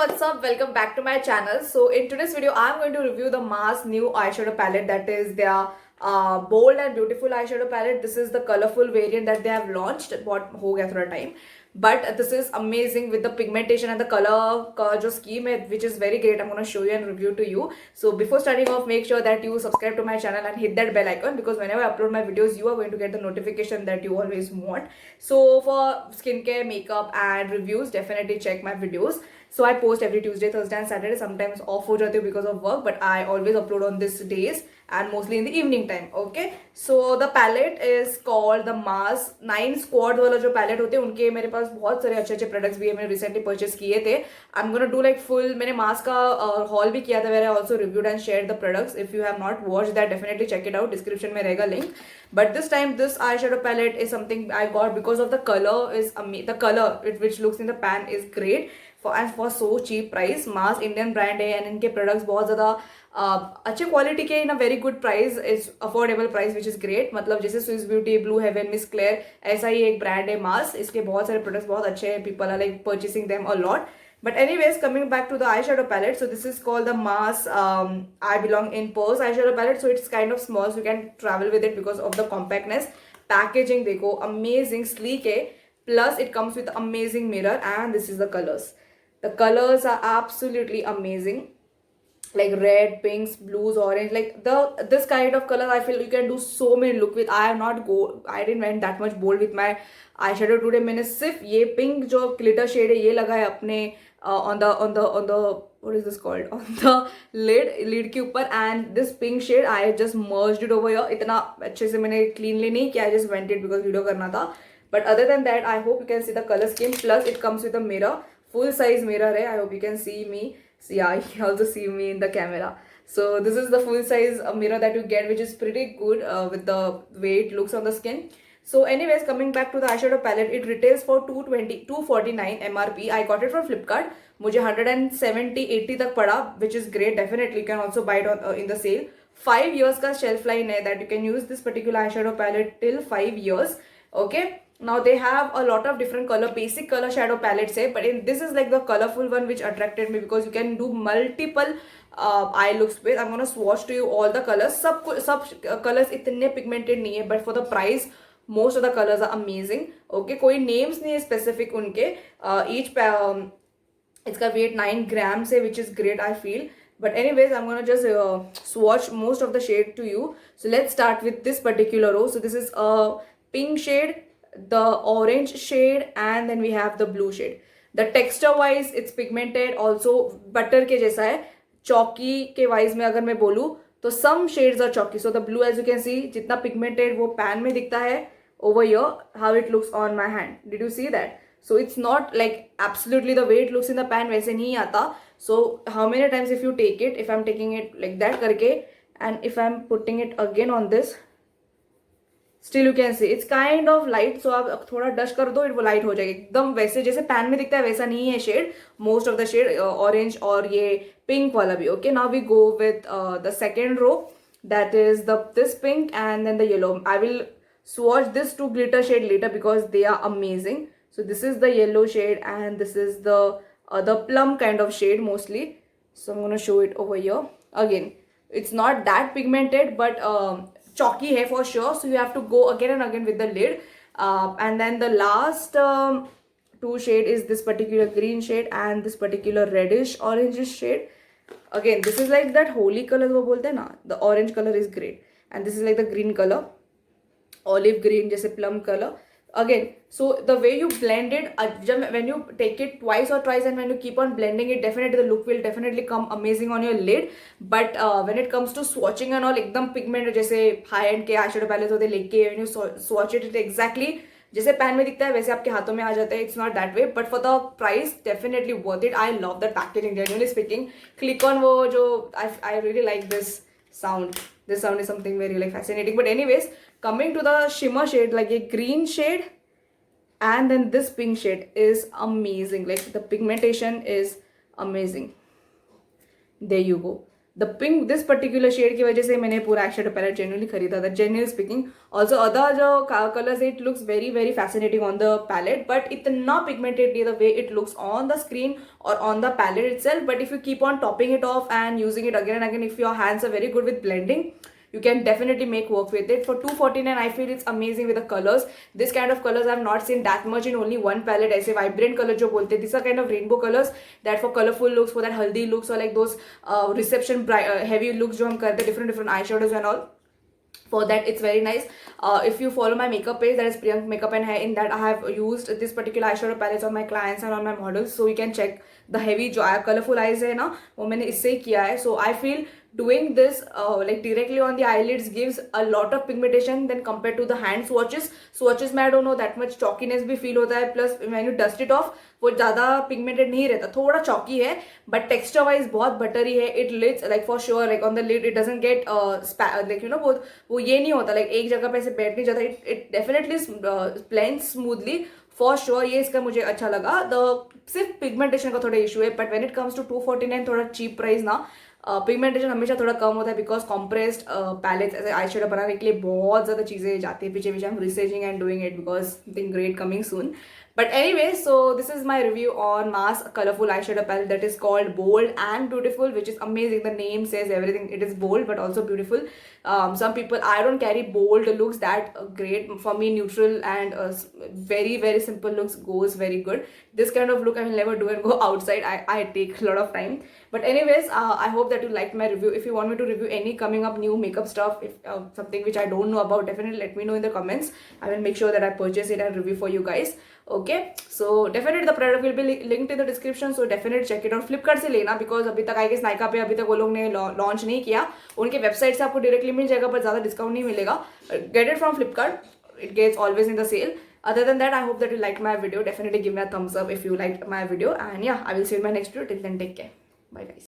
what's up? Welcome back to my channel. So in today's video, I'm going to review the Mars new eyeshadow palette, that is their bold and beautiful eyeshadow palette. This is the colorful variant that they have launched. बहुत हो गया थोड़ा time, but this is amazing with the pigmentation and the color का जो scheme है, which is very great. I'm going to show you and review to you. So before starting off, make sure that you subscribe to my channel and hit that bell icon, because whenever I upload my videos, you are going to get the notification that you always want. So for skincare, makeup and reviews, definitely check my videos. So I post every Tuesday, Thursday and Saturday. Sometimes off हो जाती हूँ because of work, but I always upload on these days and mostly in the evening time. Okay, so the palette is called the Mars 9 Squad वाला जो palette होते हैं उनके मेरे पास बहुत सारे अच्छे अच्छे products भी है, मैंने recently purchase किए थे. I'm gonna do like full, मैंने Mars का haul भी किया था, where I also reviewed and shared the products. If you have not watched that, definitely check it out. Description में रहेगा link. But this time this eyeshadow palette is something I got because of the color is the color which looks in the pan is great. For so cheap price. Mars Indian brand है and इनके products बहुत ज़्यादा अच्छे quality के in a very good price, is affordable price which is great. मतलब जैसे Swiss Beauty, Blue Heaven, Miss Claire, ऐसा ही एक ब्रांड है मार्स. इसके बहुत सारे प्रोडक्ट्स बहुत अच्छे हैं. People are like purchasing them a lot. But anyways, coming back to the eyeshadow palette, so this is called the Mars I Belong in Pose eyeshadow palette. So it's kind of small, so you can travel with it because of the compactness. Packaging देखो amazing, sleek है. Plus it comes with amazing mirror and this is the colors. The colors are absolutely amazing, like red, pinks, blues, orange, like this kind of color. I feel you can do so many look with. I didn't went that much bold with my eyeshadow today. मैंने सिर्फ ये pink जो glitter shade है ये लगाया अपने on the what is this called, on the lid के ऊपर, and this pink shade I just merged it over here. इतना अच्छे से मैंने cleanly नहीं किया, I just went it because video करना था. But other than that, I hope you can see the color scheme. Plus it comes with a mirror, full size mirror है. I hope you can see me. So yeah, you can also see me in the camera. So this is the full size mirror that you get, which is pretty good with the way it looks on the skin. So anyways, coming back to the eyeshadow palette, it retails for 249 MRP. I got it from Flipkart. मुझे 170-80 तक पड़ा, which is great. Definitely you can also buy it on in the sale. 5 years का shelf line है that you can use this particular eyeshadow palette till 5 years. Okay. Now they have a lot of different color, basic color shadow palettes है, but this is like the colorful one which attracted me because you can do multiple eye looks with. I'm gonna swatch to you all the colors. सब colors इतने pigmented नहीं है, but for the price most of the colors are amazing. Okay, कोई names नहीं है specific उनके. इसका weight 9 grams है, which is great I feel. But anyways, I'm gonna just swatch most of the shade to you. So let's start with this particular row. So this is a pink shade, the orange shade, and then we have the blue shade. The texture wise it's pigmented, also butter के जैसा है. chalky के wise में अगर मैं बोलूँ तो some shades are chalky. So the blue, as you can see, जितना pigmented वो pan में दिखता है, over here how it looks on my hand. Did you see that? So it's not like absolutely the way it looks in the pan वैसे नहीं आता. So how many times if you take it, if I'm taking it like that करके and if I'm putting it again on this, still you can see it's kind of light. So आप थोड़ा dust कर दो, वो light हो जाएगी एकदम वैसे जैसे पैन में दिखता है वैसा नहीं है shade. Most of the shade orange और ये पिंक वाला भी. Okay, now we go with the second row, that is this pink and then the yellow. I will swatch this two glitter shade later because they are amazing. So this is the yellow shade and this is the plum kind of shade mostly. So I'm going to show it over here. Again, it's not that pigmented, but chalky है for sure, so you have to go again and again with the lid. And then the last two shade is this particular green shade and this particular reddish orangish shade. Again, this is like that holy color वो बोलते हैं ना. The orange color is great and this is like the green color, olive green जैसे plum color. Again, so the way you blend it, when you take it twice or thrice and when you keep on blending it, definitely the look will definitely come amazing on your lid. But when it comes to swatching and all, एकदम pigment जैसे high end के eyeshadow palettes होते लेके when you swatch it exactly जैसे pan में दिखता है वैसे आपके हाथों में आ जाता है. It's not that way, but for the price definitely worth it. I love the packaging, genuinely speaking. Click on वो जो I really like this sound. This sound is something very like fascinating. But anyways, coming to the shimmer shade, like a green shade and then this pink shade is amazing. Like the pigmentation is amazing. There you go. The pink this particular shade की वजह से मैंने पूरा eye shadow palette genuinely खरीदा था, genuinely speaking. Also other जो colours it looks very very fascinating on the palette, but इतना pigmented नहीं the way it looks on the screen or on the palette itself. But if you keep on topping it off and using it again and again, if your hands are very good with blending, you can definitely make work with it. For 249 I feel it's amazing with the colors. This kind of colors I have not seen that much in only one palette. ऐसे vibrant color जो बोलते हैं, these are kind of rainbow colors that for colorful looks, for that haldi looks, or like those reception heavy looks जो हम करते हैं, different eyeshadows and all. For that it's very nice. If you follow my makeup page, that is Priyank Makeup and Hair, in that I have used this particular eyeshadow palettes on my clients and on my models, so you can check the heavy जो colorful eyes है ना, वो मैंने इससे ही किया है. So I feel doing this like directly on the eyelids gives a lot of pigmentation than compared to the hand swatches में I don't know that much chalkiness भी feel होता है, plus when you dust it off वो ज़्यादा pigmented नहीं रहता, थोड़ा chalky है, बट टेक्सचर वाइज बहुत बटरी है. It lifts like for sure like on the lid it doesn't get like you know वो ये नहीं होता लाइक एक जगह पे ऐसे बैठ नहीं जाता. It definitely blends smoothly for sure. ये इसका मुझे अच्छा लगा. सिर्फ पिगमेंटेशन का थोड़ा इशू है, but when it comes to 249 थोड़ा चीप प्राइस ना, पिगमेंटेशन हमेशा थोड़ा कम होता है बिकॉज कॉम्प्रेस्ड पैलेट्स ऐसे आई शेडो बनाने के लिए बहुत ज़्यादा चीज़ें जाती है पीछे. I am researching and doing it because thing great coming soon. But anyway, so this is my review on Mass colorful eyeshadow palette that is called Bold and Beautiful, which is amazing. The name says everything. It is bold but also beautiful. Some people, I don't carry bold looks that great. For me, neutral and very very simple looks goes very good. This kind of look I will never do and go outside. I take a lot of time. But anyways, I hope that you liked my review. If you want me to review any coming up new makeup stuff, if something which I don't know about, definitely let me know in the comments. I will make sure that I purchase it and review for you guys. Okay, so definitely the product will be linked in the description, so definitely check it out. Flipkart से लेना, because अभी तक I guess Nykaa पे अभी तक वो लोग ने लॉन्च नहीं किया. उनके वेबसाइट से आपको डायरेक्टली मिल जाएगा, पर ज़्यादा डिस्काउंट नहीं मिलेगा. Get it from Flipkart, it gets always in the sale. Other than that, I hope that you liked my video. Definitely give me a thumbs up if you liked my video, and yeah, I will see you in my next video. Till then, take care. Bye guys.